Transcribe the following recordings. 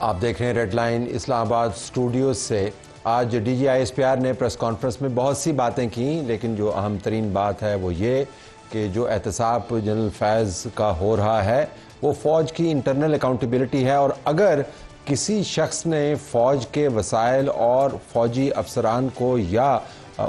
आप देख रहे हैं रेड लाइन इस्लामाबाद स्टूडियो से। आज DGISPR ने प्रेस कॉन्फ्रेंस में बहुत सी बातें की, लेकिन जो अहम तरीन बात है वो ये कि जो एहतसाब जनरल फैज़ का हो रहा है वो फ़ौज की इंटरनल अकाउंटेबिलिटी है, और अगर किसी शख्स ने फ़ौज के वसाइल और फ़ौजी अफसरान को या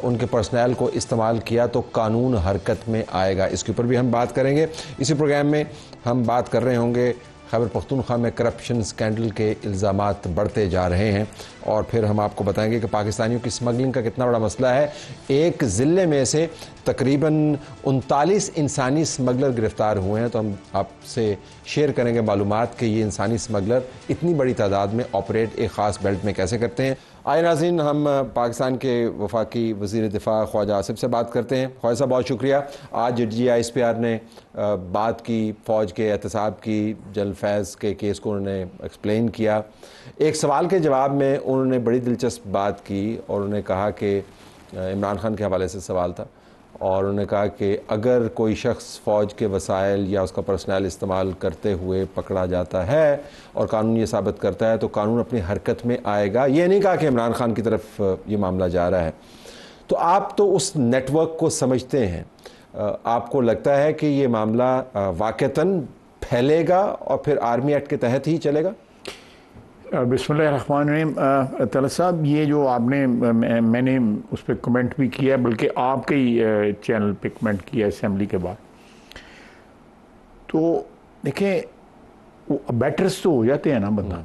उनके पर्सनल को इस्तेमाल किया तो कानून हरकत में आएगा। इसके ऊपर भी हम बात करेंगे। इसी प्रोग्राम में हम बात कर रहे होंगे खैबर पख्तूनख्वा में करप्शन स्कैंडल के इल्ज़ामात बढ़ते जा रहे हैं, और फिर हम आपको बताएंगे कि पाकिस्तानियों की स्मगलिंग का कितना बड़ा मसला है। एक ज़िले में से तकरीबन 39 इंसानी स्मगलर गिरफ्तार हुए हैं, तो हम आपसे शेयर करेंगे मालूमात कि ये इंसानी स्मगलर इतनी बड़ी तादाद में ऑपरेट एक ख़ास बेल्ट में कैसे करते हैं। आए नाज़रीन, हम पाकिस्तान के वफाकी वज़ीर दिफ़ा ख्वाजा आसिफ से बात करते हैं। ख्वाजा साहब, बहुत शुक्रिया। आज DGISPR ने बात की फ़ौज के एहतसाब की, जनरल फैज़ के केस को उन्होंने एक्सप्लेन किया। एक सवाल के जवाब में उन्होंने बड़ी दिलचस्प बात की, और उन्होंने कहा कि इमरान खान के हवाले से सवाल था, और उन्होंने कहा कि अगर कोई शख्स फ़ौज के वसाइल या उसका पर्सनल इस्तेमाल करते हुए पकड़ा जाता है और कानून ये साबित करता है तो कानून अपनी हरकत में आएगा। ये नहीं कहा कि इमरान खान की तरफ ये मामला जा रहा है। तो आप तो उस नेटवर्क को समझते हैं, आपको लगता है कि ये मामला वाक़तन फैलेगा और फिर आर्मी एक्ट के तहत ही चलेगा? बिस्मिल्लाहिर्रहमानिर्रहीम। तलत साहब, ये जो आपने मैंने उस पर कमेंट भी किया, बल्कि आपके ही चैनल पे कमेंट किया असेंबली के बाद। तो देखें, वो अबैटर्स तो हो जाते हैं ना बंदा,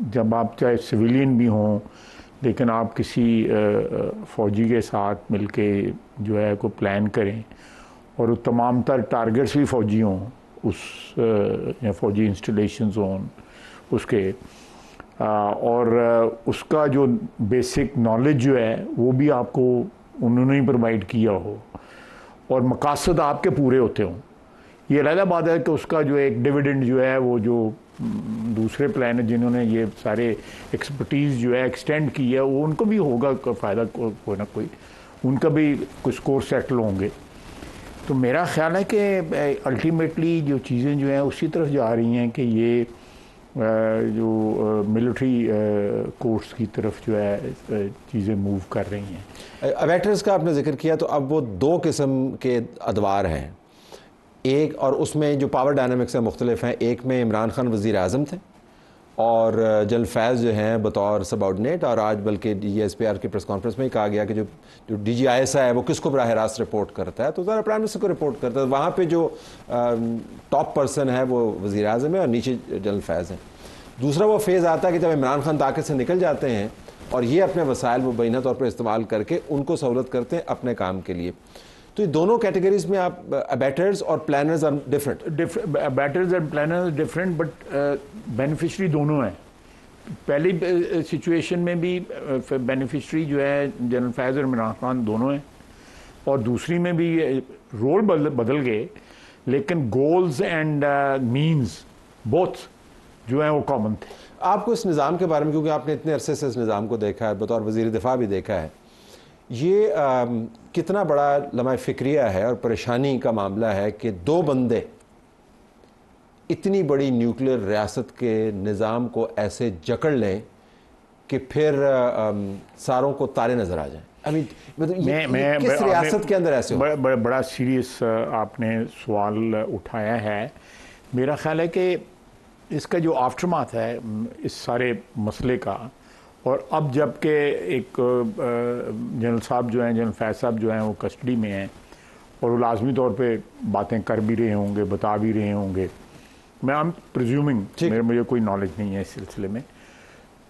जब आप चाहे सिविलियन भी हों, लेकिन आप किसी फ़ौजी के साथ मिलके जो है को प्लान करें और तमाम तर टारगेट्स भी फ़ौजी हों, उस या फ़ौजी इंस्टॉलेशंस हों उसके, और उसका जो बेसिक नॉलेज जो है वो भी आपको उन्होंने ही प्रोवाइड किया हो और मकासद आपके पूरे होते हों। ये अलग बात है कि उसका जो एक डिविडेंड जो है वो जो दूसरे प्लान जिन्होंने ये सारे एक्सपर्टीज़ जो है एक्सटेंड की है वो उनको भी होगा फ़ायदा कोई ना कोई, उनका भी कुछ स्कोर सेटल होंगे। तो मेरा ख्याल है कि अल्टीमेटली जो चीज़ें जो हैं उसी तरफ जा रही हैं कि ये जो मिलिट्री कोर्ट्स की तरफ जो है चीज़ें मूव कर रही हैं। अबैटर्स का आपने जिक्र किया, तो अब वो दो किस्म के अदवार हैं, एक और उसमें जो पावर डायनामिक्स हैं मुख्तलिफ हैं। एक में इमरान खान वज़ीर आज़म थे और जनरल फैज़ जो हैं बतौर सबऑर्डिनेट, और आज बल्कि DGISPR की प्रेस कॉन्फ्रेंस में ही कहा गया कि जो DGIS है वो किसको बराह रास्त रिपोर्ट करता है, तो ज़रा प्राइम मिनिस्टर को रिपोर्ट करता है। वहाँ पे जो टॉप पर्सन है वो वज़ीर आज़म है और नीचे जनरल फैज़ हैं। दूसरा वो फेज़ आता है कि जब इमरान खान ताकत से निकल जाते हैं और ये अपने वसाइल मुबैना तौर पर इस्तेमाल करके उनको सहूलत करते हैं अपने काम के लिए। तो ये दोनों कैटेगरीज में आप अबैटर्स और planners are different. Abettors and planners different, but beneficiary दोनों हैं। पहली सिचुएशन में भी बेनिफिशरी जो है जनरल फैज़ और इमरान खान दोनों हैं, और दूसरी में भी रोल बदल गए, लेकिन गोल्स एंड मीन्स बोथ जो हैं वो कॉमन थे। आपको इस निज़ाम के बारे में, क्योंकि आपने इतने अरसे से इस निज़ाम को देखा है, बतौर वज़ीर दिफा भी देखा है, ये कितना बड़ा लम्हा फ़िक्रिया है और परेशानी का मामला है कि दो बंदे इतनी बड़ी न्यूक्लियर रियासत के निज़ाम को ऐसे जकड़ लें कि फिर सारों को तारे नज़र आ जाएं। मतलब किस रियासत के अंदर ऐसे हो? बड़ा सीरियस आपने सवाल उठाया है। मेरा ख्याल है कि इसका जो आफ्टरमाथ है इस सारे मसले का, और अब जबकि एक जनरल साहब जो हैं, जनरल फैज़ साहब जो हैं वो कस्टडी में हैं और वो लाजमी तौर पे बातें कर भी रहे होंगे, बता भी रहे होंगे, मैं आई एम प्रिज्यूमिंग, मुझे कोई नॉलेज नहीं है इस सिलसिले में।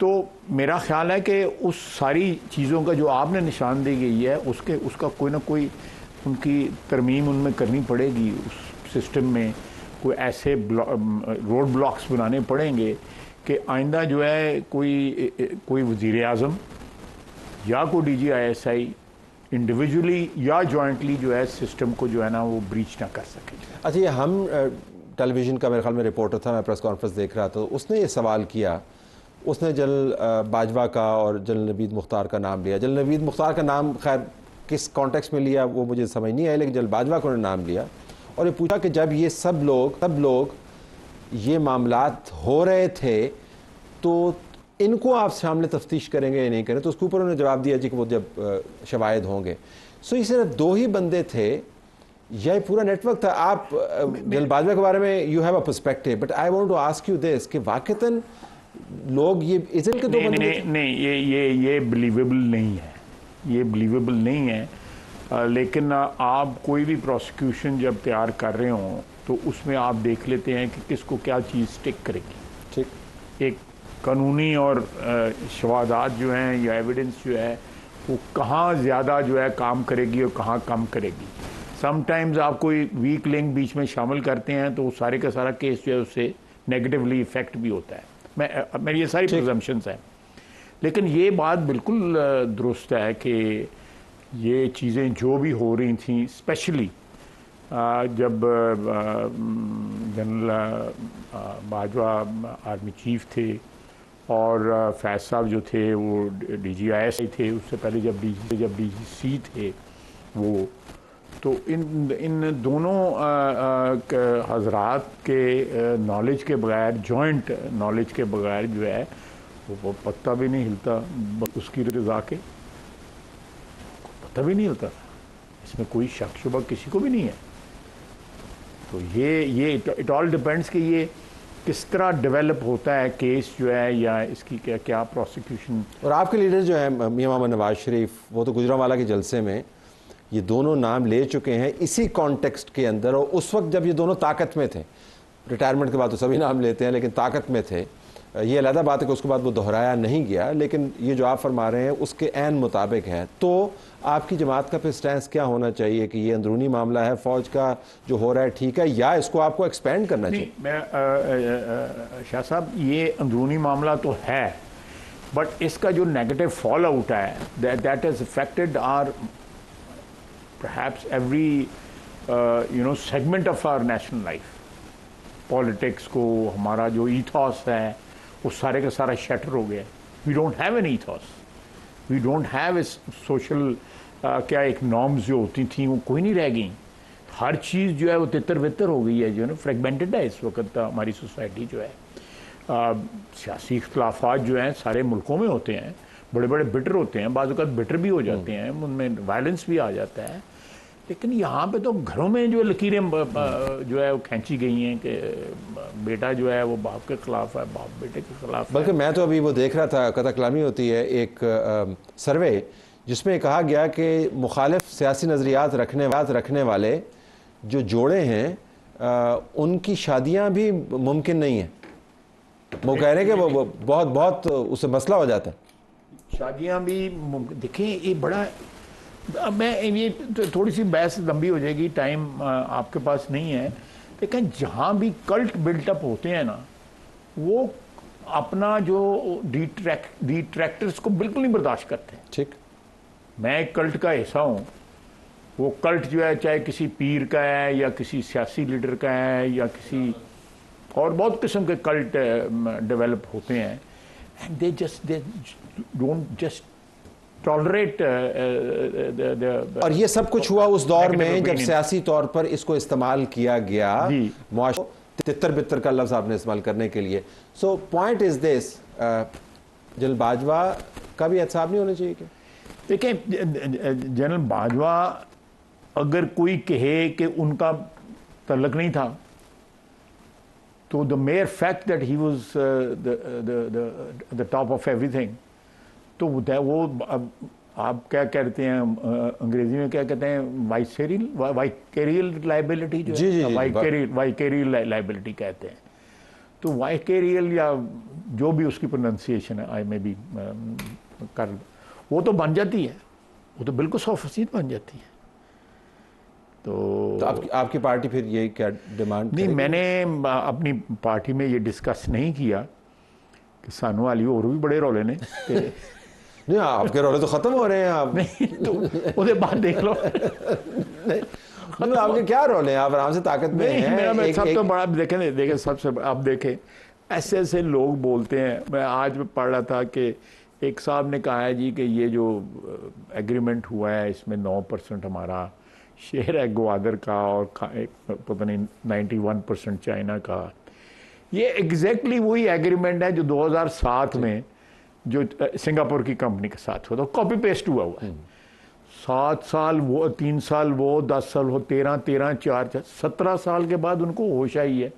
तो मेरा ख्याल है कि उस सारी चीज़ों का जो आपने निशानदेही गई है उसका कोई ना कोई उनकी तरमीम उनमें करनी पड़ेगी। उस सिस्टम में कोई ऐसे रोड ब्लॉक्स बनाने पड़ेंगे कि आइंदा जो है कोई वज़ीर आज़म या कोई DGISI इंडिविजुअली या जॉइंटली जो है सिस्टम को जो है ना वो ब्रीच ना कर सके। अच्छा, ये हम टेलीविज़न का मेरे ख्याल में रिपोर्टर था, मैं प्रेस कॉन्फ्रेंस देख रहा था, उसने ये सवाल किया, उसने जनरल बाजवा का और जनरल नवीद मुख्तार का नाम लिया। जनरल नवीद मुख्तार का नाम खैर किस कॉन्टेक्स्ट में लिया वो मुझे समझ नहीं आया, लेकिन जनरल बाजवा को उन्होंने नाम लिया और ये पूछा कि जब ये सब लोग ये मामलात हो रहे थे तो इनको आप सामने तफ्तीश करेंगे या नहीं करें? तो उसके ऊपर उन्होंने जवाब दिया जी कि वो जब शवाहिद होंगे। सो ये सिर्फ 2 ही बंदे थे या ये पूरा नेटवर्क था? आप जनरल बाजवा के बारे में you have a perspective, but I want to ask you this कि वाकईतन लोग ये इजन के 2 बंदे नहीं, ये बिलीवेबल नहीं है, ये बिलीवेबल नहीं है। लेकिन आप कोई भी प्रोसिक्यूशन जब तैयार कर रहे हो तो उसमें आप देख लेते हैं कि किसको क्या चीज़ स्टिक करेगी। ठीक, एक कानूनी और शवादात जो हैं या एविडेंस जो है वो कहाँ ज़्यादा जो है काम करेगी और कहाँ कम करेगी। समटाइम्स आप कोई वीक लिंक बीच में शामिल करते हैं तो सारे का सारा केस जो है उससे नेगेटिवली इफेक्ट भी होता है। मेरी ये सारी प्रिजम्पशंस हैं, लेकिन ये बात बिल्कुल दुरुस्त है कि ये चीज़ें जो भी हो रही थी, स्पेशली जब जनरल बाजवा आर्मी चीफ थे और फैज साहब जो थे वो DGIS थे, उससे पहले जब DGC थे वो, तो इन दोनों हजरात के नॉलेज के बगैर, जॉइंट नॉलेज के बगैर जो है वो पत्ता भी नहीं हिलता, उसकी रजा के पत्ता भी नहीं हिलता। इसमें कोई शक शुबा किसी को भी नहीं है। तो ये इट ऑल डिपेंड्स कि ये किस तरह डेवलप होता है केस जो है, या इसकी क्या क्या प्रोसिक्यूशन। और आपके लीडर जो है मियां मोहम्मद नवाज शरीफ, वो तो गुजरांवाला के जलसे में ये दोनों नाम ले चुके हैं इसी कॉन्टेक्स्ट के अंदर, और उस वक्त जब ये दोनों ताकत में थे, रिटायरमेंट के बाद तो सभी नाम लेते हैं लेकिन ताकत में थे, ये अलग बात है कि उसके बाद वो दोहराया नहीं गया, लेकिन ये जो आप फरमा रहे हैं उसके ऐन मुताबिक है। तो आपकी जमात का फिर स्टैंस क्या होना चाहिए कि ये अंदरूनी मामला है फ़ौज का जो हो रहा है, ठीक है, या इसको आपको एक्सपेंड करना चाहिए? मैं शाह साहब, ये अंदरूनी मामला तो है, बट इसका जो नेगेटिव फॉल आउट है that has affected our perhaps every segment of our national life. Politics को, हमारा जो ईथॉस है वो सारे का सारा शटर हो गया। We don't have an ethos, we don't have a social क्या एक नॉर्म्स जो होती थी वो कोई नहीं रह गई। हर चीज़ जो है वो तितर बितर हो गई है, जो है ना, फ्रेगमेंटेड है इस वक्त हमारी सोसाइटी जो है। सियासी इख्तलाफात जो हैं सारे मुल्कों में होते हैं, बड़े बड़े बिटर होते हैं, बाज़ औक़ात बिटर भी हो जाते हैं, उनमें वायलेंस भी आ जाता है, लेकिन यहाँ पे तो घरों में जो लकीरें जो है वो खींची गई हैं कि बेटा जो है वो बाप के ख़िलाफ़ है, बाप बेटे के ख़िलाफ़ है। बल्कि मैं तो अभी वो देख रहा था, कथा कलामी होती है एक सर्वे जिसमें कहा गया कि मुखालिफ सियासी नज़रियात रखने वाले जो जोड़े हैं उनकी शादियाँ भी मुमकिन नहीं हैं। वो कह रहे हैं कि वो बहुत उससे मसला हो जाता है। शादियाँ भी देखें, ये बड़ा, मैं ये थोड़ी सी बहस लंबी हो जाएगी, टाइम आपके पास नहीं है, लेकिन जहाँ भी कल्ट बिल्टअप होते हैं ना, वो अपना जो डिट्रैक्टर्स को बिल्कुल नहीं बर्दाश्त करते। ठीक, मैं एक कल्ट का हिस्सा हूँ, वो कल्ट जो है चाहे किसी पीर का है या किसी सियासी लीडर का है या किसी और बहुत किस्म के कल्ट डेवलप होते हैं, and they don't just tolerate. और ये सब कुछ हुआ उस दौर में जब सियासी तौर पर इसको इस्तेमाल किया गया, तितर बितर का लफ्ज़ आपने इस्तेमाल करने के लिए। So point is this, general Bajwa का भी एहतसाब नहीं होना चाहिए क्या? देखिए, जनरल बाजवा अगर कोई कहे कि उनका तल्लक नहीं था, तो the mayor fact that he was the top of everything, तो वो आप क्या कहते हैं अंग्रेजी में क्या कहते हैं, वाइकेरियल लाइबिलिटी, जो वाइकेरियल लाइबिलिटी कहते हैं। तो वाइकेरियल या जो भी उसकी प्रोनाउंसिएशन है, आई में भी कर, वो तो बन जाती है, वो तो बिल्कुल 100% बन जाती है। तो आपकी पार्टी फिर ये क्या डिमांड? नहीं, मैंने अपनी पार्टी में ये डिस्कस नहीं किया कि सानू वाली और भी बड़े रोले ने नहीं, आपके रोले तो खत्म हो रहे हैं। आप नहीं, तो उसके बाद देख लो। नहीं, आपके क्या रोले हैं? आप आराम से ताकत में हैं। मेरा सब तो बड़ा देखें सबसे आप देखें, ऐसे लोग बोलते हैं। मैं आज पढ़ रहा था कि एक साहब ने कहा है जी कि ये जो एग्रीमेंट हुआ है इसमें 9% हमारा शेयर है ग्वादर का और पता नहीं 91% चाइना का। ये एग्जैक्टली वही एग्रीमेंट है जो 2007 में जो सिंगापुर की कंपनी के साथ हुआ था, कॉपी पेस्ट हुआ है। 7 साल वो, 3 साल वो, 10 साल हो, 13 4 17 साल के बाद उनको होश आई है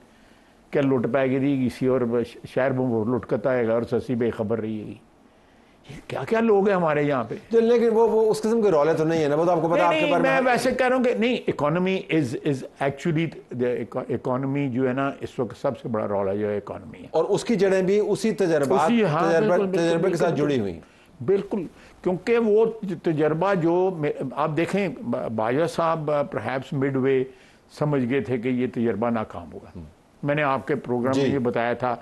क्या लुट पाएगी किसी और शहर में लुटकता आएगा और ससी बेखबर रही ये क्या क्या लोग हैं हमारे यहाँ पे। लेकिन वो उस किस्म के रौले तो नहीं है ना, वो तो आपको पता है आपके बारे में। मैं वैसे कह रहा हूँ कि नहीं, इकोनॉमी इज एक्चुअली, इकोनॉमी जो है ना इस वक्त सबसे बड़ा रौला जो है इकोनॉमी है, और उसकी जड़ें भी उसी तजर्बे के साथ जुड़ी हुई। बिल्कुल, क्योंकि वो तजर्बा जो आप देखें, बाजा साहब परहैप्स मिडवे समझ गए थे कि ये तजर्बा नाकाम होगा। मैंने आपके प्रोग्राम में ये बताया था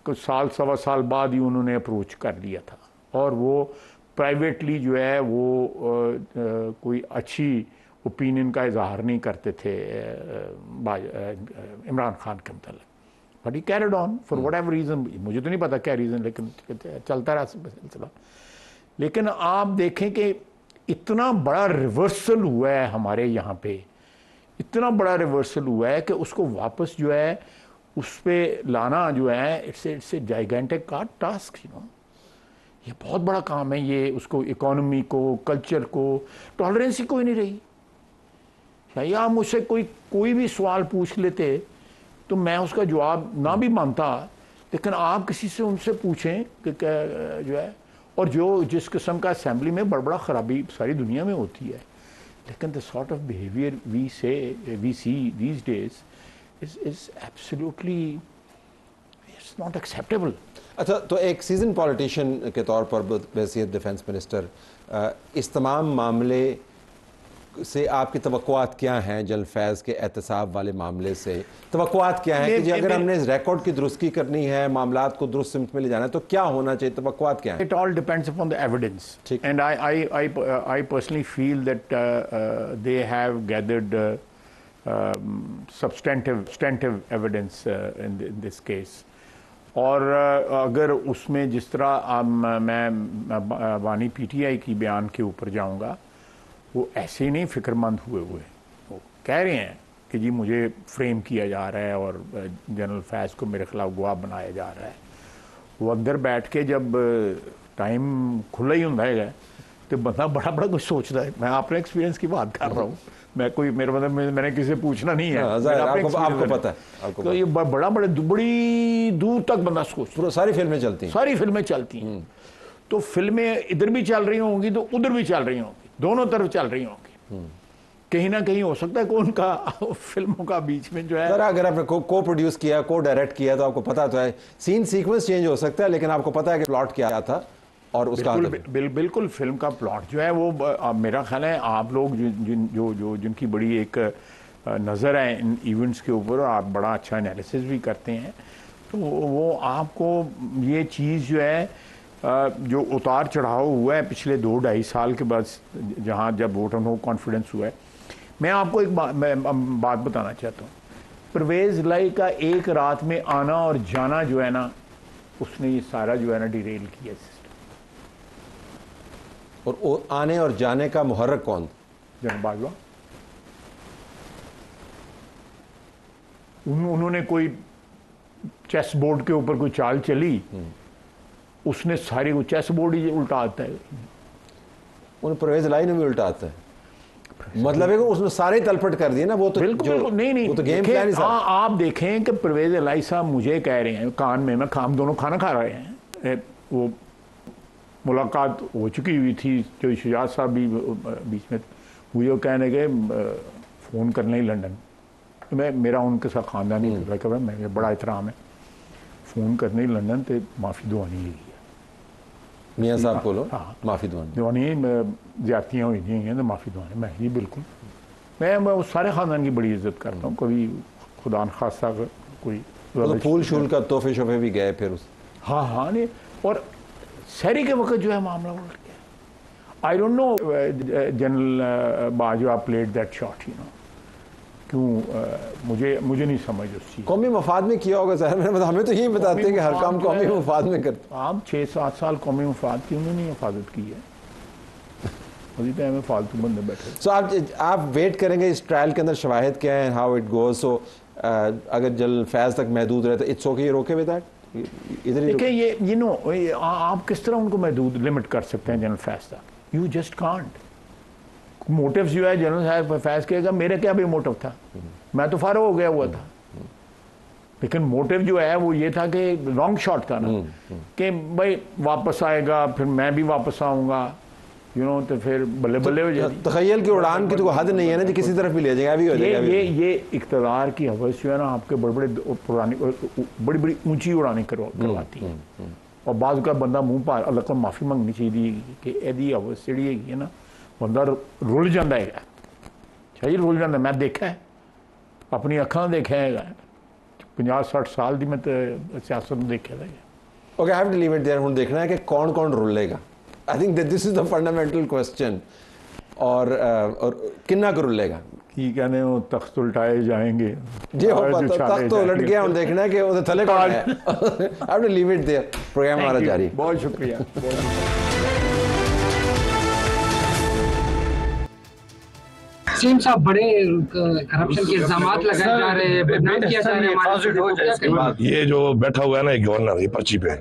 कि साल सवा साल बाद ही उन्होंने अप्रोच कर लिया था, और वो प्राइवेटली जो है वो कोई अच्छी ओपिनियन का इजहार नहीं करते थे इमरान खान के मतलब, but he carried on for what ever reason, मुझे तो नहीं पता क्या रीज़न, लेकिन चलता रहा सिलसिला। लेकिन आप देखें कि इतना बड़ा रिवर्सल हुआ है हमारे यहाँ पे, इतना बड़ा रिवर्सल हुआ है कि उसको वापस जो है उस पर लाना जो है इट्स ए जाइगेंटिक का टास्क, यू नो, ये बहुत बड़ा काम है ये। उसको इकोनॉमी को, कल्चर को, टॉलरेंस ही कोई नहीं रही। शायद आप मुझसे कोई भी सवाल पूछ लेते तो मैं उसका जवाब ना भी मानता, लेकिन आप किसी से उनसे पूछें कि जो है, और जो जिस किस्म का असेंबली में बड़ा खराबी सारी दुनिया में होती है, लेकिन the sort of behaviour we see these days is absolutely it's not acceptable. अच्छा, तो एक सीजन पॉलिटिशियन के तौर पर बहैसियत डिफेंस मिनिस्टर, इस तमाम मामले से आपकी तवक्कुआत क्या हैं? जनरल फैज़ के एहतसाब वाले मामले से तवक्कुआत क्या है कि जी अगर हमने इस रिकॉर्ड की दुरुस्ती करनी है, मामलात को दुरुस्त सिमत में ले जाना है, तो क्या होना चाहिए? तवक्कुआत क्या है? It all depends upon the evidence, and I personally feel that they have gathered substantive evidence in this case। और अगर उसमें जिस तरह मैं वानी पीटीआई की बयान के ऊपर जाऊंगा, वो ऐसे ही नहीं फिक्रमंद हुए वो कह रहे हैं कि जी मुझे फ्रेम किया जा रहा है और जनरल फैज़ को मेरे खिलाफ गवाह बनाया जा रहा है। वो अंदर बैठ के जब टाइम खुला ही होता है तो बंदा बड़ा बड़ा कुछ सोचता है। मैं अपने एक्सपीरियंस की बात कर रहा हूँ, मैं कोई मेरे मतलब मैंने किसी से पूछना नहीं है, आपको पता है तो ये बड़ी दूर तक बंदा सोचता। सारी फिल्में चलती हैं, तो फिल्में इधर भी चल रही होंगी तो उधर भी चल रही होंगी, दोनों तरफ चल रही होंगी। कहीं ना कहीं हो सकता है कि उनका फिल्मों का बीच में जो है, अगर आपने को प्रोड्यूस किया, को डायरेक्ट किया, तो आपको पता तो है सीन सीक्वेंस चेंज हो सकता है, लेकिन आपको पता है कि प्लॉट क्या था और उसका बिल्कुल फिल्म का प्लॉट जो है वो मेरा ख्याल है आप लोग जिनकी बड़ी एक नज़र है इन इवेंट्स के ऊपर, आप बड़ा अच्छा एनालिसिस भी करते हैं, तो वो आपको ये चीज़ जो है जो उतार चढ़ाव हुआ है पिछले 2-2.5 साल के बाद, जब वोट ऑन नो कॉन्फिडेंस हुआ है, मैं आपको एक बात बताना चाहता हूँ। परवेज़ इलाही का एक रात में आना और जाना जो है ना, उसने ये सारा जो है ना डिरेल किया सिस्टम। और आने और जाने का मुहर्रक कौन? जनरल बाजवा। उन्होंने कोई चेस बोर्ड के ऊपर कोई चाल चली, उसने सारी वो चेस बोर्ड ही उल्टा आता है। उन परवेज़ इलाही ने भी उल्टा आता है, मतलब है कि उसने सारे तलपट कर दिए ना। वो तो बिल्कुल नहीं, वो तो गेम प्लान ही सारा। आप देखें कि परवेज़ इलाही साहब मुझे कह रहे हैं कान में, हम दोनों खाना खा रहे हैं, वो मुलाकात हो चुकी हुई थी, जो शुजात साहब भी बीच में मुझे कहने गए फ़ोन करने ही लंदन, तो मेरा उनके साथ ख़ानदानी मैं बड़ा एहतराम है, फ़ोन करने ही लंदन तो माफ़ी दुआनी ली है मियाँ साहब को लो। हाँ, माफ़ी दुआनी ज़्यादतियाँ हुई हैं तो माफ़ी दुआनी। मैं जी बिल्कुल, मैं उस सारे ख़ानदान की बड़ी इज़्ज़त करता हूँ, कभी खुदा न खासा कोई फूल शूल का तोहफे शोफे भी गए फिर उस। हाँ नहीं, और शहरी के वक्त जो है मामला उलट गया। I don't know general Bajwa played that shot, you know, क्यों मुझे नहीं समझ उस चीज़। कौमी मफाद में किया होगा ज़ाहिर, हमें तो यही बताते हैं कि हर काम कौमी मफाद में करते। आप 6-7 साल कौमी मफाद की उन्होंने हिफाजत की है, अभी तो हमें फालतू बंदे बैठे। सो आप वेट करेंगे इस ट्रायल के अंदर शवाहिद क्या है, हाउ इट गोज। सो अगर जनरल फैज़ तक महदूद रहता, it's okay, you okay with that? इधर ही देखिए ये आप किस तरह उनको महदूद लिमिट कर सकते हैं जनरल फैज़ तक? You just can't. मोटिव जो है जनरल फैज़ कहेगा मेरा क्या भी मोटिव था, मैं तो फारो हो गया हुआ था, लेकिन मोटिव जो है वो ये था कि लॉन्ग शॉट था ना, कि भाई वापस आएगा, फिर मैं भी वापस आऊँगा, तो फिर बल्ले बल्ले हो जाएगी। तखय्युल की उड़ान की तो हद नहीं है ना जी, किसी तरफ भी ले जाएगा, अभी हो जाएगा। ये इक़्तिदार की हवस जो है ना आपके बड़ी बड़ी ऊंची उड़ानें करवाती है, और बाज़ का बंदा मुँह पर अल्लाह को माफ़ी मंगनी चाहिए कि एदी हवस जी है ना, बंदा रुल जाता है, अच्छा जी रुल जाता। मैं देखा है, अपनी अखां देखा है, 50-60 साल की मैं तो सियासत में देखा था। Okay, have to leave it there. हुण देखना है कि कौन कौन रुलेगा। I think that this is the fundamental question. और किन्ना को रुलेगा की कहने वो तख्त उल्टाए जाएंगे जी, हो तख्त तो उलट गया, हम देखना है कि वो थले कौन है। Have to leave it there. Programme हमारा जारी। बहुत शुक्रिया। सीएम साहब, बड़े करप्शन के इल्जामात लगाए जा रहे हैं, बदनाम किया जा रहा है। ये जो बैठा हुआ है ना गवर्नर, ये पर्ची पे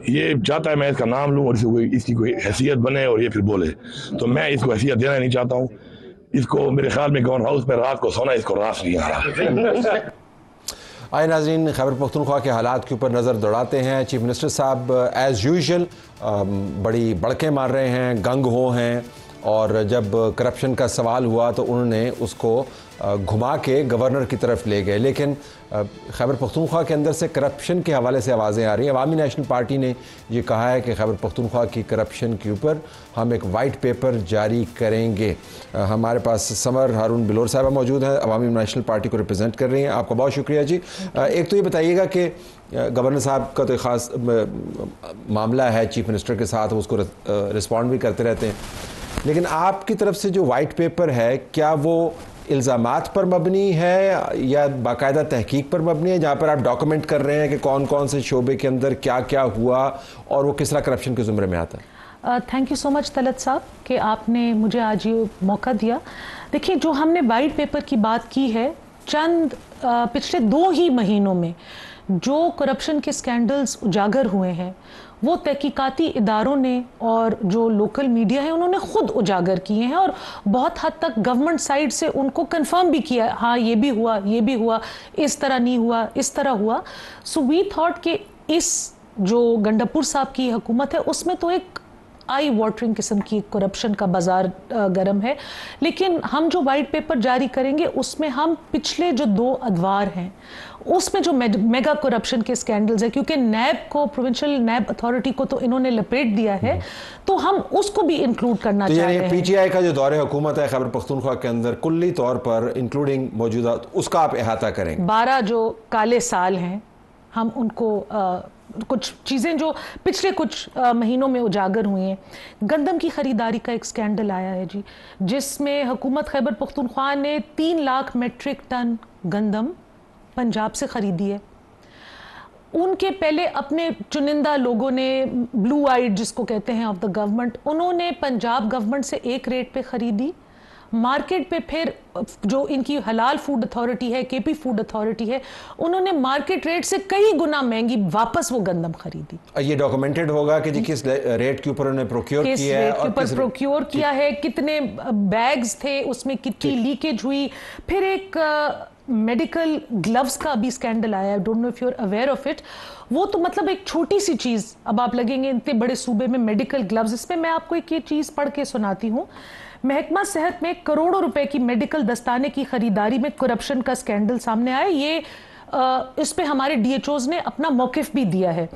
ये चाहता है मैं इसका नाम लूं और इसकी कोई हैसियत बने और ये फिर बोले, तो मैं इसको हैसियत देना नहीं चाहता हूँ। इसको मेरे ख्याल में गवर्नर हाउस पे रात को सोना इसको रास नहीं आ रहा। आए नाज़रीन, खैबर पख्तूनख्वा के हालात के ऊपर नज़र दौड़ाते हैं। चीफ मिनिस्टर साहब एज़ यूजुअल बड़ी बड़के मार रहे हैं, गंग हो हैं, और जब करप्शन का सवाल हुआ तो उन्होंने उसको घुमा के गवर्नर की तरफ ले गए। लेकिन खैबर पख्तूनख्वा के अंदर से करप्शन के हवाले से आवाज़ें आ रही हैं। अवामी नेशनल पार्टी ने ये कहा है कि खैबर पख्तूनख्वा की करप्शन के ऊपर हम एक वाइट पेपर जारी करेंगे। हमारे पास समर हारून बिलोर साहबा मौजूद हैं, अवामी नेशनल पार्टी को रिप्रेजेंट कर रही हैं। आपका बहुत शुक्रिया जी। एक तो ये बताइएगा कि गवर्नर साहब का तो ख़ास मामला है चीफ मिनिस्टर के साथ, उसको रिस्पॉन्ड भी करते रहते हैं, लेकिन आपकी तरफ से जो वाइट पेपर है, क्या वो इल्ज़ामात पर मबनी है या बाकायदा तहकीक पर मबनी है, जहाँ पर आप डॉक्यूमेंट कर रहे हैं कि कौन कौन से शोबे के अंदर क्या क्या हुआ और वो किस तरह करप्शन के ज़ुमरे में आता है? Thank you so much Talat साहब कि आपने मुझे आज ये मौका दिया। देखिए, जो हमने वाइट पेपर की बात की है, चंद पिछले 2 ही महीनों में जो करप्शन के स्कैंडल्स उजागर हुए हैं, वो तहकीकाती इदारों ने और जो लोकल मीडिया है उन्होंने खुद उजागर किए हैं, और बहुत हद तक गवर्नमेंट साइड से उनको कंफर्म भी किया, हाँ ये भी हुआ, ये भी हुआ, इस तरह नहीं हुआ, इस तरह हुआ। सो वी थॉट कि इस जो गंडापुर साहब की हुकूमत है उसमें तो एक आई वाटरिंग किस्म की करप्शन का बाजार गर्म है, लेकिन हम जो वाइट पेपर जारी करेंगे उसमें हम पिछले जो 2 अदवार हैं उसमें जो मेगा करप्शन के स्कैंडल्स है, क्योंकि नैब को, प्रोविंशियल नैब अथॉरिटी को तो इन्होंने लपेट दिया है, तो हम उसको भी इंक्लूड करना चाह रहे हैं। पीटीआई का जो दौरे हुकूमत है खैबर पख्तूनख्वा के अंदर कुल्ली तौर पर इंक्लूडिंग मौजूदा, उसका आप अहाता करेंगे। 12 जो काले साल हैं, हम उनको कुछ चीज़ें जो पिछले कुछ महीनों में उजागर हुई हैं। गंदम की ख़रीदारी का एक स्कैंडल आया है जी, जिसमें हुकूमत खैबर पख्तूनख्वा ने 3 लाख मेट्रिक टन गंदम पंजाब से ख़रीदी है। उनके पहले अपने चुनिंदा लोगों ने, ब्लू आइड जिसको कहते हैं ऑफ द गवर्नमेंट, उन्होंने पंजाब गवर्नमेंट से एक रेट पे ख़रीदी, मार्केट पे फिर जो इनकी हलाल फूड अथॉरिटी है, केपी फूड अथॉरिटी है, उन्होंने मार्केट रेट से कई गुना महंगी वापस वो गंदम खरीदी। ये डॉक्यूमेंटेड होगा कि जी किस रेट के ऊपर उन्होंने प्रोक्योर किया है, और किस प्रोक्योर किया है, कितने बैग्स थे, उसमें कितनी लीकेज हुई। फिर एक मेडिकल ग्लव्स का भी स्कैंडल आया, don't know if you are aware of it. वो तो मतलब एक छोटी सी चीज़, अब आप लगेंगे इतने बड़े सूबे में मेडिकल ग्लव्स। इसमें मैं आपको एक ये चीज़ पढ़ के सुनाती हूँ। महकमा सेहत में करोड़ों रुपए की मेडिकल दस्ताने की खरीदारी में करप्शन का स्कैंडल सामने आया। ये इस पे हमारे डीएचओज ने अपना मौकिफ भी दिया है।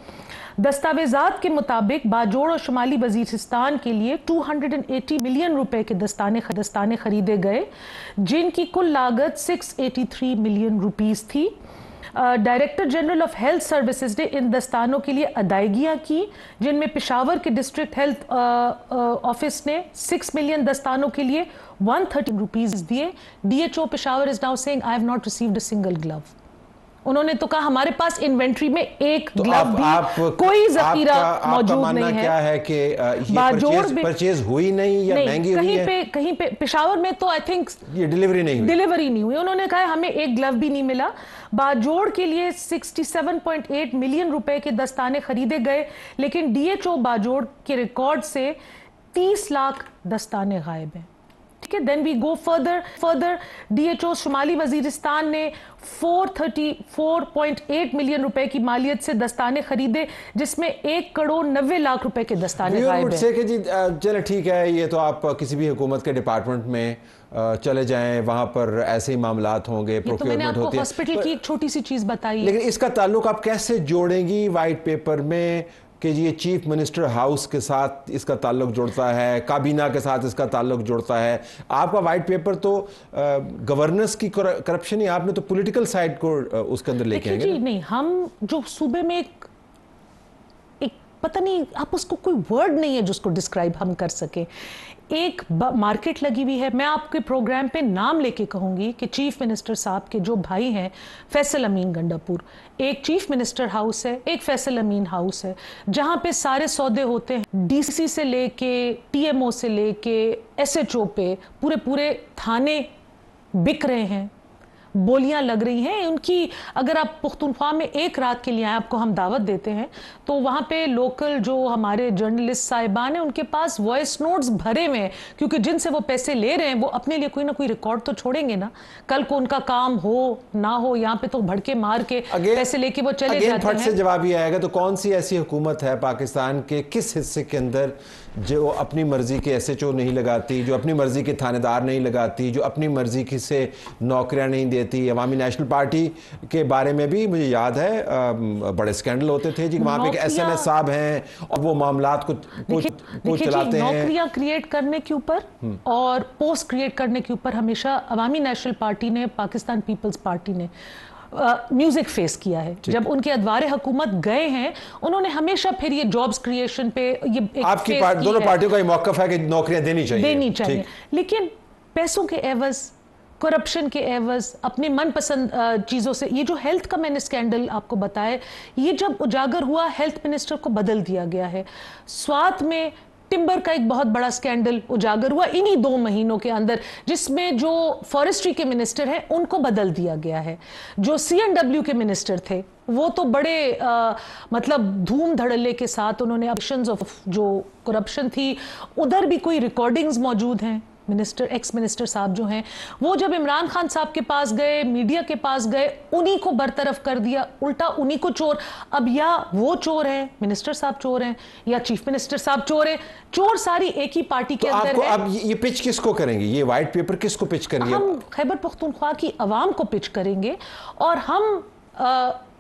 दस्तावेजात के मुताबिक बाजोड़ और शुमाली वजीरिस्तान के लिए 280 मिलियन रुपए के दस्ताने खरीदे गए, जिनकी कुल लागत 683 मिलियन रुपीस थी। Director general of health services ने इन दस्तानों के लिए अदायगियाँ की, जिनमें पेशावर के डिस्ट्रिक्ट हेल्थ ऑफिस ने 6 मिलियन दस्तानों के लिए 130 रुपीस दिए। DHO Peshawar is now saying I have not received a single glove. उन्होंने तो कहा हमारे पास इन्वेंट्री में एक तो ग्लव भी कोई जखीरा मौजूद नहीं है। क्या है कि ये परचेज हुई नहीं या महंगी हुई है? कहीं पे पेशावर में तो आई थिंक ये डिलीवरी नहीं हुई। उन्होंने कहा हमें एक ग्लव भी नहीं मिला। बाजोड़ के लिए 67.8 मिलियन रुपए के दस्ताने खरीदे गए, लेकिन डीएचओ बाजोड़ के रिकॉर्ड से 30 लाख दस्ताने गायब हैं। ठीक है, then we go further DHO शुमाली वजीरिस्तान ने 434.8 मिलियन रुपए की मालियत से दस्ताने खरीदे, जिसमें 1 करोड़ 90 लाख रुपए के दस्ताने गायब हैं। जी चलो ठीक है, ये तो आप किसी भी हुकूमत के डिपार्टमेंट में चले जाएं, वहां पर ऐसे ही मामलात होंगे, प्रोक्योरमेंट होती है। हॉस्पिटल की एक छोटी सी चीज बताई, लेकिन इसका ताल्लुक आप कैसे जोड़ेंगी वाइट पेपर में कि ये चीफ मिनिस्टर हाउस के साथ इसका ताल्लुक जुड़ता है, काबीना के साथ इसका ताल्लुक जुड़ता है? आपका वाइट पेपर तो गवर्नेंस की करप्शन ही, आपने तो पॉलिटिकल साइड को उसके अंदर लेके आएंगे। जी नहीं, हम जो सूबे में एक पता नहीं, आप उसको कोई वर्ड नहीं है जिसको डिस्क्राइब हम कर सके। एक मार्केट लगी हुई है। मैं आपके प्रोग्राम पे नाम लेके कहूंगी कि चीफ मिनिस्टर साहब के जो भाई हैं फैसल अमीन गंडापुर, एक चीफ मिनिस्टर हाउस है, एक फैसल अमीन हाउस है, जहां पे सारे सौदे होते हैं, डीसी से लेके टीएमओ से लेके एसएचओ पे पूरे थाने बिक रहे हैं, बोलियां लग रही हैं उनकी। अगर आप पुख्तूनख्वा में एक रात के लिए आए, आपको हम दावत देते हैं, तो वहाँ पे लोकल जो हमारे जर्नलिस्ट साहिबान हैं उनके पास वॉइस नोट्स भरे हुए हैं, क्योंकि जिनसे वो पैसे ले रहे हैं वो अपने लिए कोई ना कोई रिकॉर्ड तो छोड़ेंगे ना, कल को उनका काम हो ना हो। यहाँ पे तो भड़के मार के पैसे लेके वो चले जाते हैं। से जवाब ये आएगा, तो कौन सी ऐसी हुकूमत है पाकिस्तान के किस हिस्से के अंदर जो अपनी मर्जी के एसएचओ नहीं लगाती, जो अपनी मर्जी के थानेदार नहीं लगाती, जो अपनी मर्जी की से नौकरियां नहीं देती? अवामी नेशनल पार्टी के बारे में भी मुझे याद है बड़े स्कैंडल होते थे जी, वहां पे एसएमएस साहब हैं और वो मामलात को चलाते हैं। नौकरियां क्रिएट करने के ऊपर और पोस्ट क्रिएट करने के ऊपर हमेशा अवामी नेशनल पार्टी ने, पाकिस्तान पीपल्स पार्टी ने म्यूजिक फेस किया है। जब उनके अदवारे हुकूमत गए हैं, उन्होंने हमेशा फिर ये जॉब्स क्रिएशन पे ये आपकी दोनों पार्टियों का ये मौक़िफ़ है कि नौकरियां देनी चाहिए, लेकिन पैसों के एवज, करप्शन के एवज, अपने मनपसंद चीज़ों से। ये जो हेल्थ का मैंने स्कैंडल आपको बताया, ये जब उजागर हुआ, हेल्थ मिनिस्टर को बदल दिया गया है। स्वात में टिम्बर का एक बहुत बड़ा स्कैंडल उजागर हुआ इन्हीं 2 महीनों के अंदर, जिसमें जो फॉरेस्ट्री के मिनिस्टर हैं उनको बदल दिया गया है। जो CNW के मिनिस्टर थे वो तो बड़े मतलब धूम धड़ल्ले के साथ उन्होंने जो करप्शन थी, उधर भी कोई रिकॉर्डिंग्स मौजूद हैं। एक्स मिनिस्टर साहब जो हैं, वो जब इमरान खान साहब के पास गए, मीडिया के पास गए, उन्हीं को बरतरफ कर दिया, उल्टा उन्हीं को चोर। अब या वो चोर हैं, मिनिस्टर साहब चोर हैं, या चीफ मिनिस्टर साहब चोर हैं, चोर सारी एक ही पार्टी के अंदर है। अब ये पिच किसको करेंगे, ये व्हाइट पेपर किसको पिच करेंगे? हम खैबर पख्तूनख्वा की आवाम को पिच करेंगे, और हम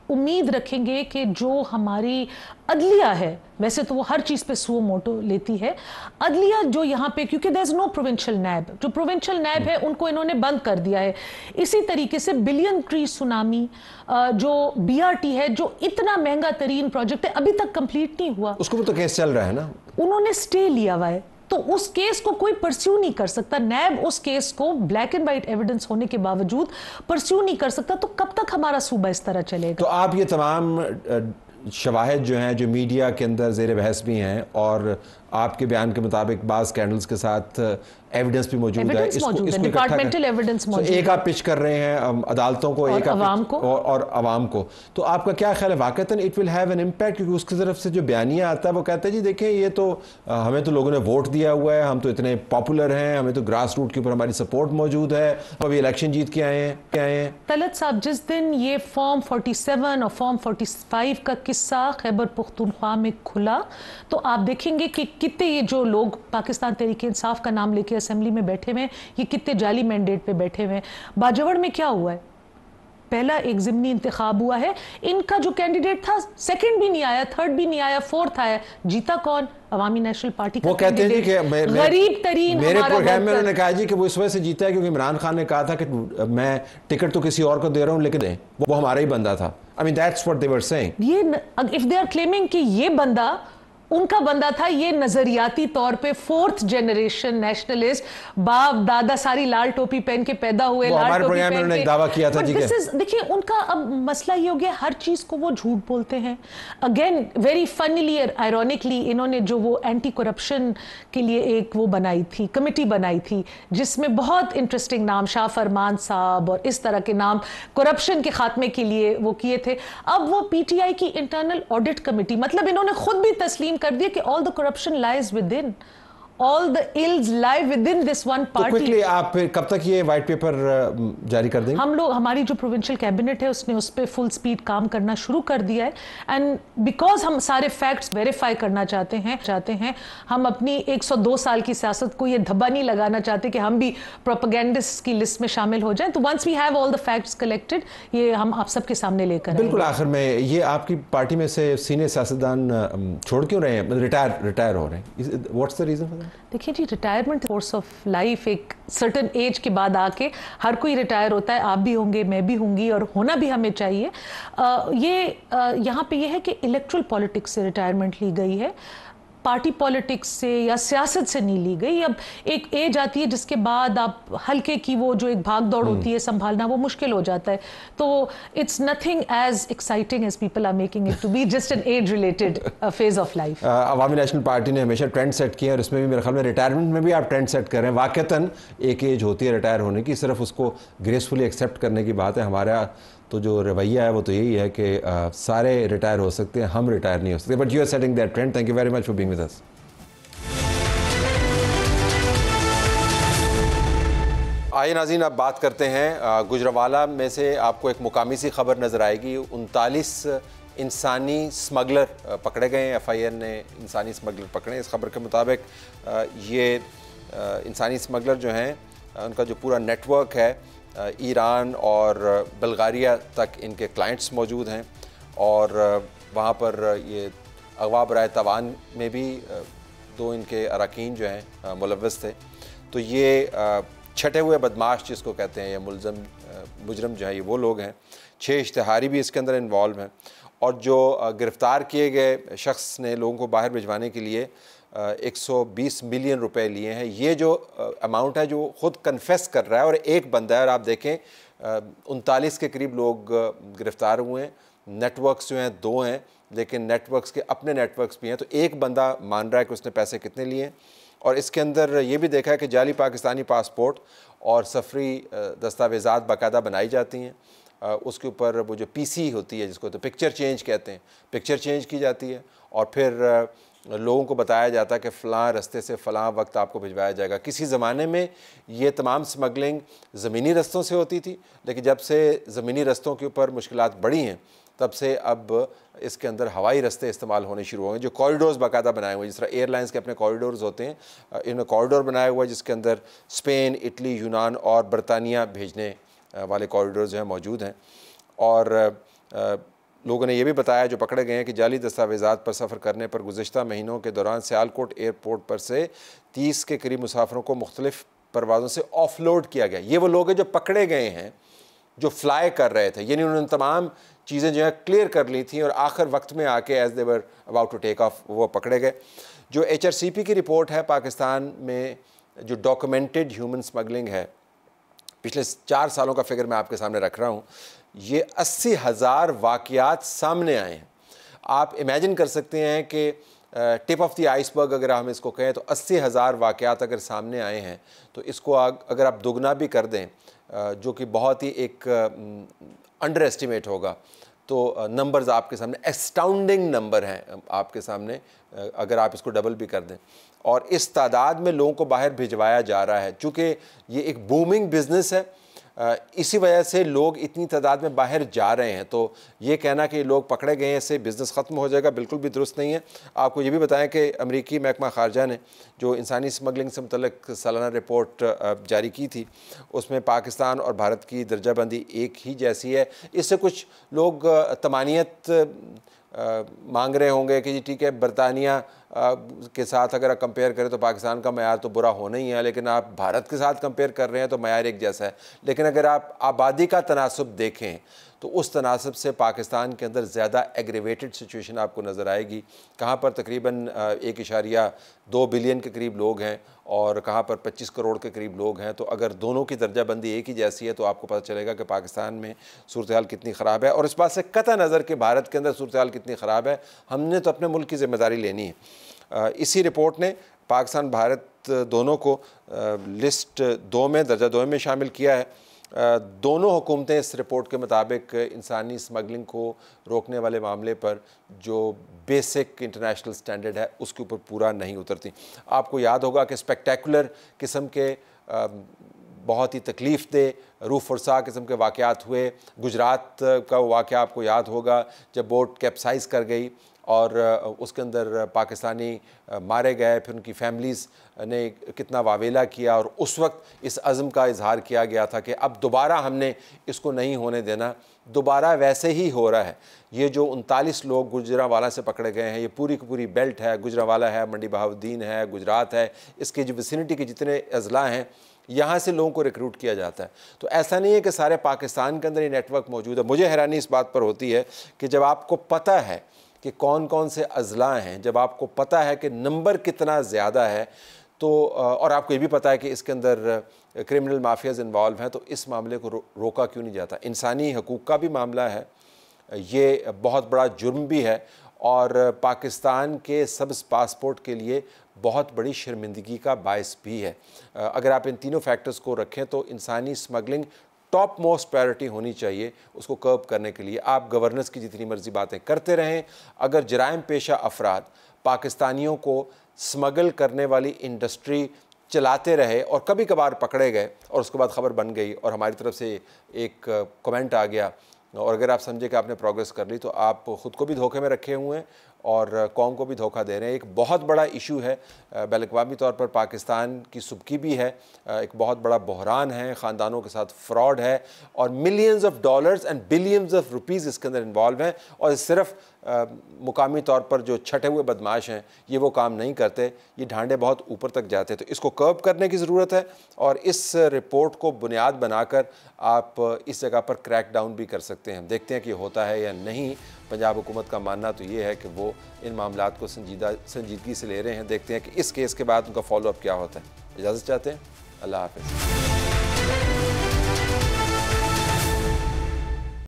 उम्मीद रखेंगे कि जो हमारी अदलिया है, वैसे तो वो हर चीज़ पे सुओ मोटो लेती है, अदलिया जो यहाँ पे, क्योंकि देयर इज नो प्रोविंशियल नैब, जो प्रोविंशियल नैब है उनको इन्होंने बंद कर दिया है। इसी तरीके से बिलियन ट्री सुनामी जो BRT है, जो इतना महंगा तरीन प्रोजेक्ट है, अभी तक कंप्लीट नहीं हुआ, उसको भी तो केस चल रहा है ना, उन्होंने स्टे लिया हुआ है, तो उस केस को कोई परस्यू नहीं कर सकता। नैब उस केस को ब्लैक एंड व्हाइट एविडेंस होने के बावजूद परस्यू नहीं कर सकता, तो कब तक हमारा सूबा इस तरह चलेगा? तो आप ये तमाम शवाहिद जो हैं, जो मीडिया के अंदर ज़ेर बहस भी हैं, और आपके बयान के मुताबिक बाज़ स्कैंडल्स के साथ एविडेंस भी मौजूद है, इसको डिपार्टमेंटल एविडेंस मौजूद है। एक आप पिच कर रहे हैं अदालतों को, एक आवाम को, और आवाम को, तो आपका क्या ख्याल है? वाकईतन it will have an impact, क्योंकि उसकी तरफ से जो बयानिया आता है वो कहता है जी देखें, ये तो हमें तो लोगों ने वोट दिया हुआ है, हम तो इतने पॉपुलर हैं, हमें तो ग्रास रूट के ऊपर हमारी सपोर्ट मौजूद है, अभी इलेक्शन जीत के आए हैं। तलत साहब, जिस दिन ये फॉर्म 47 और फॉर्म 45 का किस्सा खैबर पख्तूनख्वा में खुला, तो आप देखेंगे कि कितने ये जो लोग पाकिस्तान तहरीक इंसाफ का नाम लेके असेंबली में बैठे हुए हैं, ये कितने जाली मैंडेट पे बैठे हुए हैं। बाजवड़ में क्या हुआ है? पहला एक ज़िमनी इंतखाब हुआ है, इनका जो कैंडिडेट था सेकंड भी नहीं आया, थर्ड भी नहीं आया, फोर्थ आया, जीता कौन? अवामी नेशनल पार्टी का। वो कहते हैं कि गरीब तरीन, मेरे प्रोग्राम में उन्होंने कहा जी कि वो इस वजह से जीता है क्योंकि इमरान खान ने कहा था कि मैं टिकट तो किसी और को दे रहा हूं, लेकिन वो हमारा ही बंदा था। I mean that's what they were saying. ये if they are claiming कि ये बंदा उनका बंदा था। ये नजरियाती तौर पे 4th जनरेशन नेशनलिस्ट, बाप दादा सारी लाल टोपी पहन के पैदा हुए, लाल टोपी पहन के दावा किया था। देखिए उनका अब मसला ये हो गया, हर चीज को वो झूठ बोलते हैं। अगेन वेरी फनीली आयरॉनिकली इन्होंने जो वो एंटी करप्शन के लिए एक वो बनाई थी, कमेटी बनाई थी, जिसमें बहुत इंटरेस्टिंग नाम शाह फरमान साहब और इस तरह के नाम करप्शन के खात्मे के लिए वो किए थे। अब वो पीटीआई की इंटरनल ऑडिट कमेटी, मतलब इन्होंने खुद भी तस्लीम कर दिया कि all the corruption lies with in, all the ills lie within this one party. तो quickly आप फिर कब तक ये व्हाइट पेपर जारी कर देंगे? हम लोग, हमारी जो प्रोविंशियल कैबिनेट है उसने उस पर फुल स्पीड काम करना शुरू कर दिया है, एंड बिकॉज हम सारे फैक्ट्स वेरीफाई करना चाहते हैं हम अपनी 102 साल की सियासत को ये धब्बा नहीं लगाना चाहते कि हम भी प्रोपेगेंडिस्ट की लिस्ट में शामिल हो जाएं। तो once we have all the facts collected, ये हम आप सबके सामने लेकर आएंगे। बिल्कुल। आखिर में ये आपकी पार्टी में से सीनियर सियासतदान छोड़ क्यों रहे हैं, रिटायर हो रहे हैं? What's the reason for that? देखिए जी, रिटायरमेंट कोर्स ऑफ लाइफ, एक सर्टेन एज के बाद आके हर कोई रिटायर होता है, आप भी होंगे, मैं भी होंगी, और होना भी हमें चाहिए। यहाँ पे ये है कि इलेक्ट्रल पॉलिटिक्स से रिटायरमेंट ली गई है, पार्टी पॉलिटिक्स से या सियासत से नहीं ली गई। अब एक एज आती है जिसके बाद आप हल्के की वो जो एक भाग दौड़ होती है संभालना वो मुश्किल हो जाता है। तो it's nothing as exciting as people are making it to be, just an age related phase of life. Awami National Party ने हमेशा ट्रेंड सेट किया और इसमें भी मेरे ख्याल में रिटायरमेंट में भी आप ट्रेंड सेट कर रहे हैं। वाकईतन एक एज होती है रिटायर होने की, सिर्फ उसको ग्रेसफुली एक्सेप्ट करने की बात है। हमारा तो जो रवैया है वो तो यही है कि सारे रिटायर हो सकते हैं, हम रिटायर नहीं हो सकते। But you are setting that trend. Thank you very much for being with us. आइए नाज़रीन, अब बात करते हैं गुजरावाला में से आपको एक मुकामी सी खबर नज़र आएगी। 39 इंसानी स्मगलर पकड़े गए हैं, FIR ने इंसानी स्मगलर पकड़े। इस खबर के मुताबिक ये इंसानी स्मगलर जो हैं उनका जो पूरा नेटवर्क है ईरान और बल्गारिया तक इनके क्लाइंट्स मौजूद हैं, और वहाँ पर ये अगवा बराए तवान में भी 2 इनके अरकान जो हैं मुलव्वस थे। तो ये छटे हुए बदमाश जिसको कहते हैं, या मुजरम जो है ये वो लोग हैं। 6 इश्तिहारी भी इसके अंदर इन्वॉल्व हैं, और जो गिरफ़्तार किए गए शख्स ने लोगों को बाहर भिजवाने के लिए 120 मिलियन रुपए लिए हैं। ये जो अमाउंट है जो ख़ुद कन्फेस कर रहा है, और एक बंदा है, और आप देखें 39 के करीब लोग गिरफ़्तार हुए हैं। नेटवर्क्स जो हैं 2 हैं, लेकिन नेटवर्क्स के अपने नेटवर्क्स भी हैं। तो एक बंदा मान रहा है कि उसने पैसे कितने लिए हैं, और इसके अंदर ये भी देखा है कि जाली पाकिस्तानी पासपोर्ट और सफरी दस्तावेज़ात बाकायदा बनाई जाती हैं। उसके ऊपर वो जो PC होती है, जिसको तो पिक्चर चेंज कहते हैं, पिक्चर चेंज की जाती है, और फिर लोगों को बताया जाता है कि फ़लाँ रस्ते से फ़लाँ वक्त आपको भिजवाया जाएगा। किसी ज़माने में ये तमाम स्मगलिंग ज़मीनी रस्तों से होती थी, लेकिन जब से ज़मीनी रस्तों के ऊपर मुश्किलात बढ़ी हैं, तब से अब इसके अंदर हवाई रस्ते इस्तेमाल होने शुरू हो गए, जो कॉरिडोर्स बाकायदा बनाए हुए हैं। जिस तरह एयरलाइंस के अपने कॉरिडोर्स होते हैं, इन्होंने कॉरिडोर बनाया हुआ है जिसके अंदर स्पेन, इटली, यूनान और बरतानिया भेजने वाले कॉरिडोर जो हैं मौजूद हैं। और लोगों ने यह भी बताया, जो पकड़े गए हैं, कि जाली दस्तावेज़ात पर सफ़र करने पर गुज़िश्ता महीनों के दौरान सियालकोट एयरपोर्ट पर से 30 के करीब मुसाफिरों को मुख्तलिफ़ परवाज़ों से ऑफलोड किया गया। ये वो लोग हैं जो पकड़े गए हैं, जो फ्लाई कर रहे थे, यानी उन्होंने तमाम चीज़ें जो है क्लियर कर ली थी, और आखिर वक्त में आके as they were about to take off वो पकड़े गए। जो HRCP की रिपोर्ट है, पाकिस्तान में जो डॉक्यूमेंटेड ह्यूमन स्मगलिंग है, पिछले 4 सालों का फिगर मैं आपके सामने रख रहा हूँ, ये 80,000 वाक़यात सामने आए हैं। आप इमेजिन कर सकते हैं कि टिप ऑफ द आइसबर्ग अगर हम इसको कहें, तो 80,000 वाक़यात अगर सामने आए हैं, तो इसको अगर आप दुगना भी कर दें, जो कि बहुत ही एक अंडर एस्टिमेट होगा, तो नंबर्स आपके सामने एस्टाउंडिंग नंबर हैं आपके सामने, अगर आप इसको डबल भी कर दें। और इस तादाद में लोगों को बाहर भिजवाया जा रहा है। चूँकि ये एक बूमिंग बिज़नेस है, इसी वजह से लोग इतनी तादाद में बाहर जा रहे हैं। तो ये कहना कि लोग पकड़े गए हैं इससे बिज़नेस ख़त्म हो जाएगा, बिल्कुल भी दुरुस्त नहीं है। आपको ये भी बताएं कि अमरीकी महकमा ख़ारजा ने जो इंसानी स्मगलिंग से मुतल्लिक़ सालाना रिपोर्ट जारी की थी, उसमें पाकिस्तान और भारत की दर्जाबंदी एक ही जैसी है। इससे कुछ लोग तमानियत मांग रहे होंगे कि जी ठीक है, बरतानिया के साथ अगर आप कंपेयर करें तो पाकिस्तान का मयार तो बुरा होना ही है, लेकिन आप भारत के साथ कंपेयर कर रहे हैं तो मयार एक जैसा है। लेकिन अगर आप आबादी का तनासुब देखें तो उस तनासब से पाकिस्तान के अंदर ज़्यादा एग्रेवेटेड सिचुएशन आपको नज़र आएगी। कहाँ पर तकरीबन 1.2 बिलियन के करीब लोग हैं और कहाँ पर 25 करोड़ के करीब लोग हैं। तो अगर दोनों की दर्जाबंदी एक ही जैसी है तो आपको पता चलेगा कि पाकिस्तान में सूरत हाल कितनी ख़राब है। और इस बात से कतई नज़र कि भारत के अंदर सूरत हाल कितनी ख़राब है, हमने तो अपने मुल्क की ज़िम्मेदारी लेनी है। इसी रिपोर्ट ने पाकिस्तान भारत दोनों को लिस्ट 2 में, दर्जा 2 में शामिल किया है। दोनों हुकूमतें इस रिपोर्ट के मुताबिक इंसानी स्मगलिंग को रोकने वाले मामले पर जो बेसिक इंटरनेशनल स्टैंडर्ड है उसके ऊपर पूरा नहीं उतरती। आपको याद होगा कि स्पेक्टेकुलर किस्म के बहुत ही तकलीफ़ दे रूह फरसा किस्म के वाक़यात हुए। गुजरात का वाक़या आपको याद होगा जब बोट कैप्साइज़ कर गई और उसके अंदर पाकिस्तानी मारे गए, फिर उनकी फैमिलीज़ ने कितना वावेला किया और उस वक्त इस अज़्म का इजहार किया गया था कि अब दोबारा हमने इसको नहीं होने देना। दोबारा वैसे ही हो रहा है। ये जो 39 लोग गुजरांवाला से पकड़े गए हैं, ये पूरी की पूरी बेल्ट है, गुजरांवाला है, मंडी बहाउद्दीन है, गुजरात है, इसके जो विसिनिटी के जितने अजला हैं यहाँ से लोगों को रिक्रूट किया जाता है। तो ऐसा नहीं है कि सारे पाकिस्तान के अंदर ये नेटवर्क मौजूद है। मुझे हैरानी इस बात पर होती है कि जब आपको पता है कि कौन कौन से अजला हैं, जब आपको पता है कि नंबर कितना ज़्यादा है, तो और आपको ये भी पता है कि इसके अंदर क्रिमिनल माफियाज़ इन्वॉल्व हैं, तो इस मामले को रोका क्यों नहीं जाता। इंसानी हकूक़ का भी मामला है, ये बहुत बड़ा जुर्म भी है और पाकिस्तान के सब्ज़ पासपोर्ट के लिए बहुत बड़ी शर्मिंदगी का बायस भी है। अगर आप इन तीनों फैक्टर्स को रखें तो इंसानी स्मगलिंग टॉप मोस्ट प्रायोरिटी होनी चाहिए उसको कर्ब करने के लिए। आप गवर्नेंस की जितनी मर्जी बातें करते रहें, अगर जराइम पेशा अफराद पाकिस्तानियों को स्मगल करने वाली इंडस्ट्री चलाते रहे और कभी कभार पकड़े गए और उसके बाद ख़बर बन गई और हमारी तरफ से एक कमेंट आ गया और अगर आप समझे कि आपने प्रोग्रेस कर ली, तो आप ख़ुद को भी धोखे में रखे हुए हैं और कौम को भी धोखा दे रहे हैं। एक बहुत बड़ा इशू है, बैनुल-अक़वामी तौर पर पाकिस्तान की सुबकी भी है, एक बहुत बड़ा बहरान है, ख़ानदानों के साथ फ्रॉड है और millions of dollars and billions of rupees इसके अंदर इन्वॉल्व हैं। और सिर्फ मुकामी तौर पर जो छठे हुए बदमाश हैं ये वो काम नहीं करते, ये ढांडे बहुत ऊपर तक जाते हैं। तो इसको कर्ब करने की ज़रूरत है और इस रिपोर्ट को बुनियाद बनाकर आप इस जगह पर क्रैक डाउन भी कर सकते हैं। देखते हैं कि होता है या नहीं। पंजाब हुकूमत का मानना तो ये है कि वो इन मामलात को संजीदगी से ले रहे हैं। देखते हैं कि इस केस के बाद उनका फॉलोअप क्या होता है। इजाज़त चाहते हैं। अल्लाह हाफ़िज़।